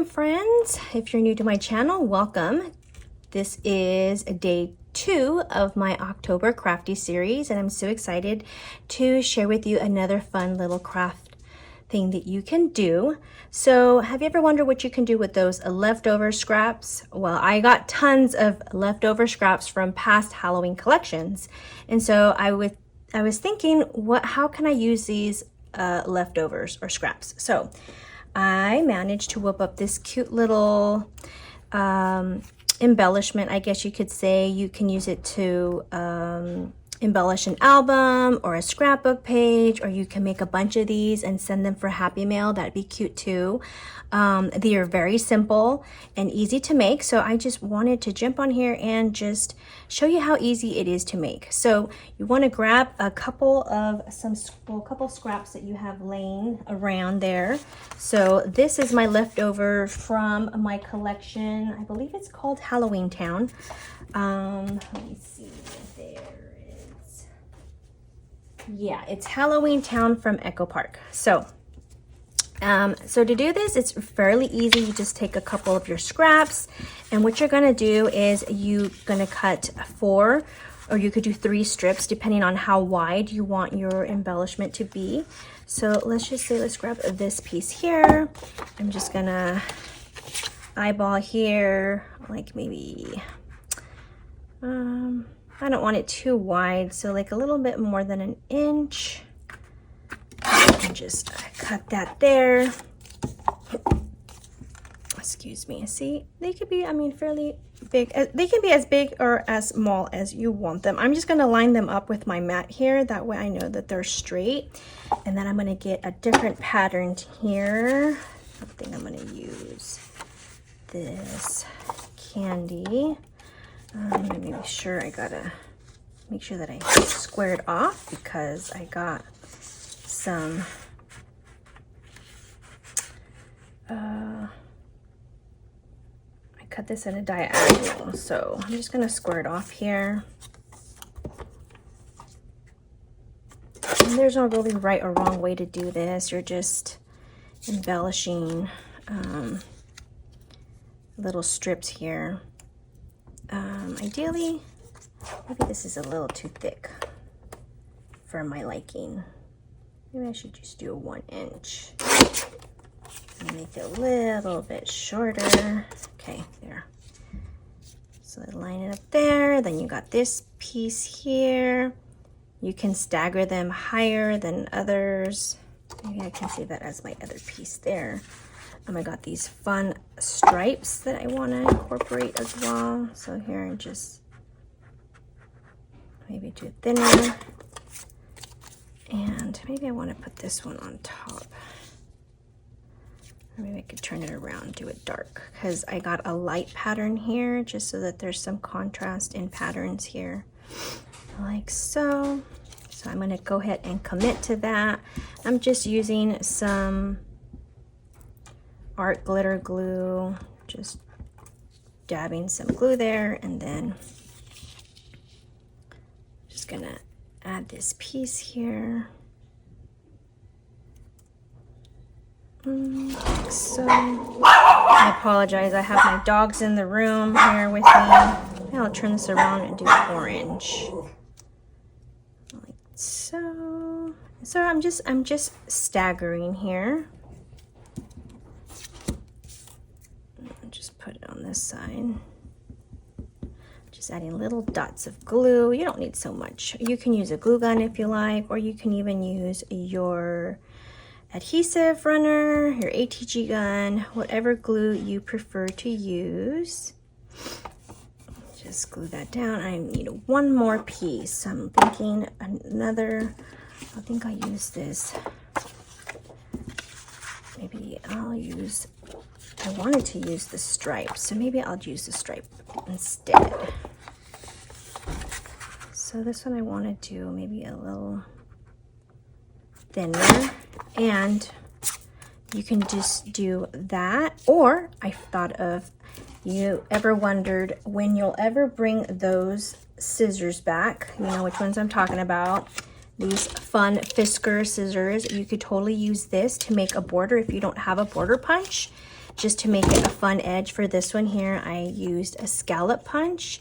friends. If you're new to my channel, welcome. This is day 2 of my October Crafty Series, and I'm so excited to share with you another fun little craft thing that you can do. So have you ever wondered what you can do with those leftover scraps? Well, I got tons of leftover scraps from past Halloween collections, and so I was thinking, how can I use these leftovers or scraps? So I managed to whip up this cute little embellishment, I guess you could say. You can use it to embellish an album or a scrapbook page, or you can make a bunch of these and send them for Happy Mail. That'd be cute too. They are very simple and easy to make, so I just wanted to jump on here and just show you how easy it is to make. So you want to grab a couple scraps that you have laying around there. So this is my leftover from my collection. I believe it's called Halloween Town. Let me see. Yeah, it's Halloween Town from Echo Park. So to do this, it's fairly easy. You just take a couple of your scraps, and what you're gonna do is you're gonna cut 4, or you could do 3 strips depending on how wide you want your embellishment to be. So let's just say, let's grab this piece here. I'm just gonna eyeball here, like maybe I don't want it too wide, so like a little bit more than 1 inch. And just cut that there. Excuse me. See, they could be, fairly big. They can be as big or as small as you want them. I'm just going to line them up with my mat here. That way I know that they're straight. And then I'm going to get a different pattern here. I think I'm going to use this candy. I'm gonna make sure I gotta make sure that I square it off, because I got some I cut this at a diagonal, so I'm just gonna square it off here. And there's no really right or wrong way to do this. You're just embellishing little strips here. Ideally, maybe this is a little too thick for my liking. Maybe I should just do a 1 inch and make it a little bit shorter. Okay, there. So I line it up there. Then you got this piece here. You can stagger them higher than others. Maybe I can save that as my other piece there. I got these fun stripes that I want to incorporate as well. So here I just maybe do thinner, and maybe I want to put this one on top. Or maybe I could turn it around and do it dark, because I got a light pattern here just so that there's some contrast in patterns here, like so. So I'm going to go ahead and commit to that. I'm just using some art glitter glue, just dabbing some glue there, and then just gonna add this piece here. So I apologize, I have my dogs in the room here with me. I'll turn this around and do orange, like so. So I'm just staggering here. Put it on this side. Just adding little dots of glue. You don't need so much. You can use a glue gun if you like, or you can even use your adhesive runner, your ATG gun, whatever glue you prefer to use. Just glue that down. I need 1 more piece. I'm thinking I think I'll use this. Maybe I wanted to use the stripe, so maybe I'll use the stripe instead. So this one I want to do maybe a little thinner, and you can just do that. Or I thought of, you ever wondered when you'll ever bring those scissors back? You know which ones I'm talking about. These fun Fisker scissors. You could totally use this to make a border if you don't have a border punch. just to make it a fun edge for this one here, I used a scallop punch,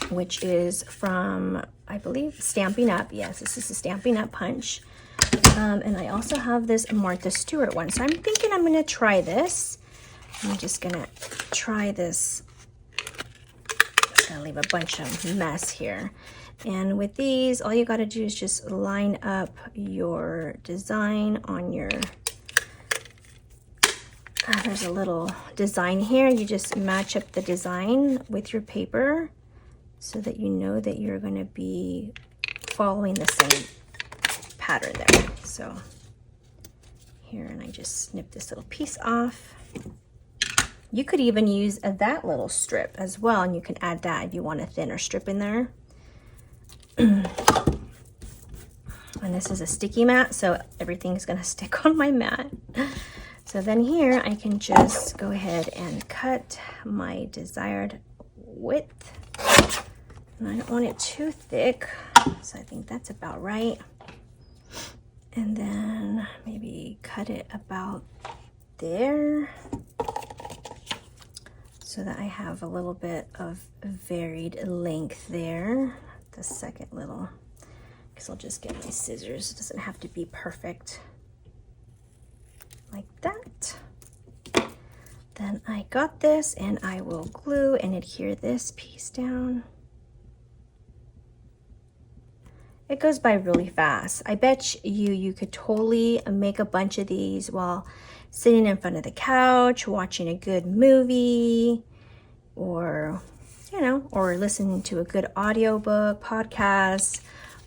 which is from, I believe, Stampin' Up. Yes, this is a Stampin' Up punch. And I also have this Martha Stewart one. So I'm thinking I'm going to try this. I'm just going to try this. It's going to leave a bunch of mess here. And with these, all you got to do is just line up your design on your, there's a little design here. You just match up the design with your paper so that you know that you're going to be following the same pattern there. So here, and I just snip this little piece off. You could even use that little strip as well, and you can add that if you want a thinner strip in there. And this is a sticky mat, so everything's gonna stick on my mat. So then here I can just go ahead and cut my desired width. And I don't want it too thick, so I think that's about right. And then maybe cut it about there so that I have a little bit of varied length there. The second little, because I'll just get my scissors. It doesn't have to be perfect like that. Then I got this, and I will glue and adhere this piece down. It goes by really fast. I bet you could totally make a bunch of these while sitting in front of the couch, watching a good movie, or you know, or listening to a good audiobook, podcast,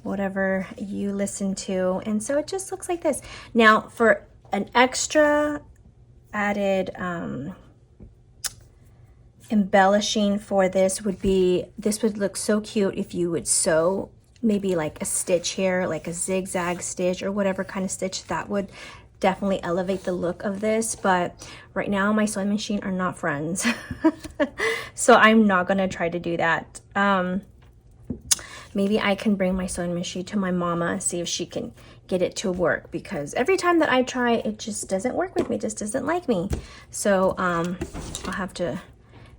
whatever you listen to. And so it just looks like this. Now, for an extra added embellishing for this would be, this would look so cute if you would sew maybe like a stitch here, like a zigzag stitch or whatever kind of stitch. That would definitely elevate the look of this. But right now my sewing machine are not friends. So I'm not gonna try to do that. Maybe I can bring my sewing machine to my mama and see if she can get it to work, because every time that I try, it just doesn't work with me, just doesn't like me. So I'll have to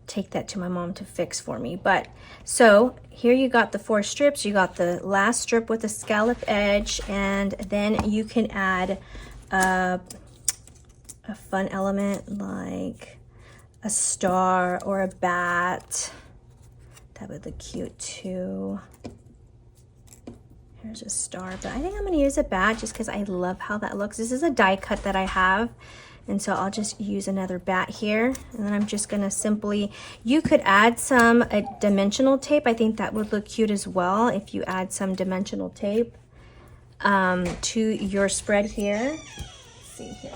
take that to my mom to fix for me. But so here you got the 4 strips. You got the last strip with a scallop edge, and then you can add a fun element like a star or a bat. That would look cute too. Here's a star, but I think I'm gonna use a bat just because I love how that looks. This is a die cut that I have, and so I'll just use another bat here, and then I'm just gonna simply, you could add some dimensional tape. I think that would look cute as well if you add some dimensional tape to your spread here. Let's see here.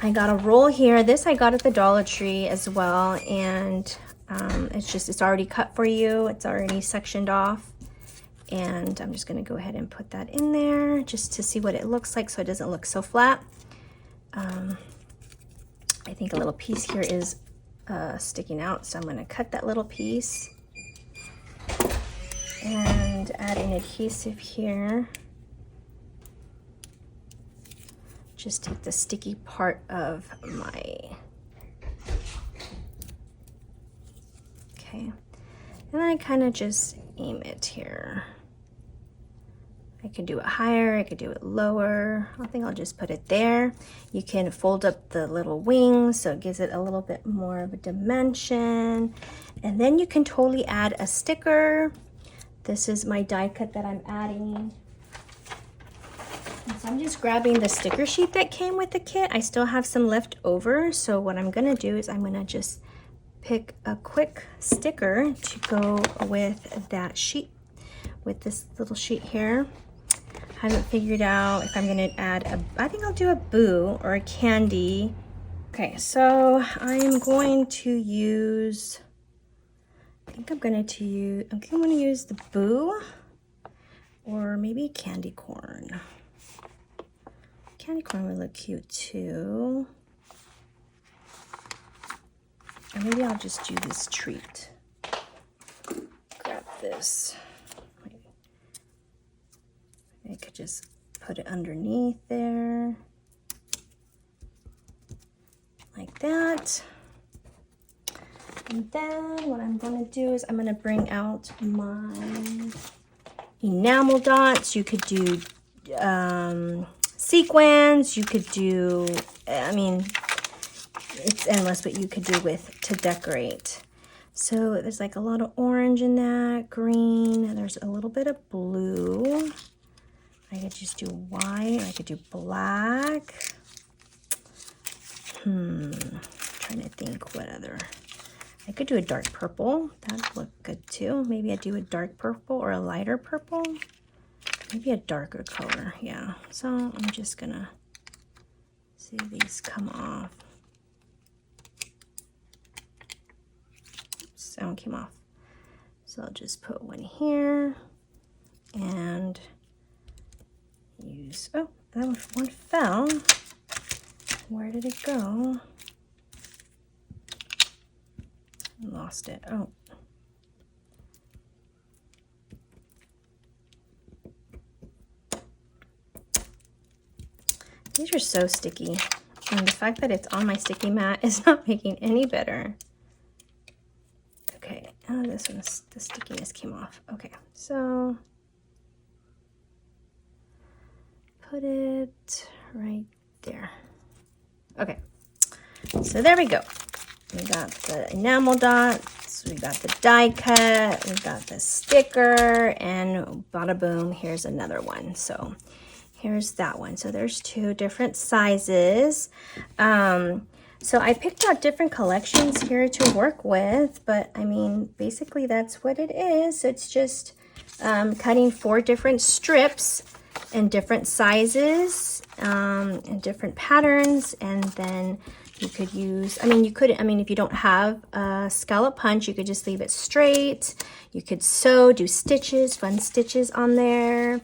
I got a roll here. This I got at the Dollar Tree as well, and it's already cut for you. It's already sectioned off, and I'm just gonna go ahead and put that in there just to see what it looks like so it doesn't look so flat. I think a little piece here is sticking out, so I'm gonna cut that little piece and add an adhesive here. Just take the sticky part of my, okay, and then I kind of just aim it here. I could do it higher, I could do it lower. I think I'll just put it there. You can fold up the little wings so it gives it a little bit more of a dimension. And then you can totally add a sticker. This is my die cut that I'm adding. So I'm just grabbing the sticker sheet that came with the kit. I still have some left over, so what I'm gonna do is I'm gonna just pick a quick sticker to go with that sheet, with this little sheet here. I haven't figured out if I'm gonna add I think I'll do a boo or a candy. Okay, so I'm going to use, I'm gonna use the boo or maybe candy corn. Candy corn would look cute too. Or maybe I'll just do this treat. Grab this. I could just put it underneath there. like that. And then what I'm going to do is I'm going to bring out my enamel dots. You could do sequins. You could do, I mean, it's endless what you could do with to decorate. So there's like a lot of orange in that, green, and there's a little bit of blue. I could just do white, I could do black. Trying to think what other. I could do a dark purple. That'd look good too. Maybe I'd do a dark purple or a lighter purple. Maybe a darker color, yeah. So I'm just gonna see if these come off. Oops, that one came off. So I'll just put one here and use, oh, that one fell. Where did it go? Lost it. Oh. These are so sticky. And the fact that it's on my sticky mat is not making any better. Okay. Oh, this one's, the stickiness came off. Okay. So put it right there. Okay. So there we go. We got the enamel dots, we got the die cut, we got the sticker, and bada boom, here's another one. So here's that one. So there's two different sizes. So I picked out different collections here to work with, but I mean, basically that's what it is. It's just cutting 4 different strips in different sizes and different patterns, and then you could use, if you don't have a scallop punch, you could just leave it straight. You could sew, do stitches, fun stitches on there.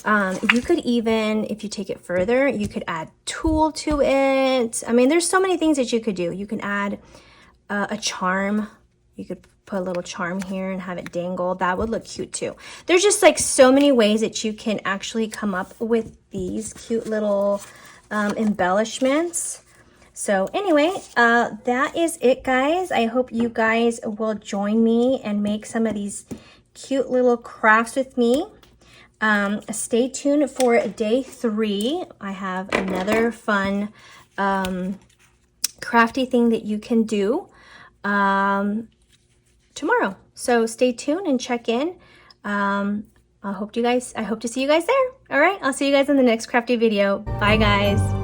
You could even, if you take it further, you could add tulle to it. I mean, there's so many things that you could do. You can add a charm. You could put a little charm here and have it dangle. That would look cute too. There's just like so many ways that you can actually come up with these cute little embellishments. So anyway, that is it, guys. I hope you guys will join me and make some of these cute little crafts with me. Stay tuned for day 3. I have another fun crafty thing that you can do tomorrow. So stay tuned and check in. I hope to see you guys there. All right, I'll see you guys in the next crafty video. Bye, guys.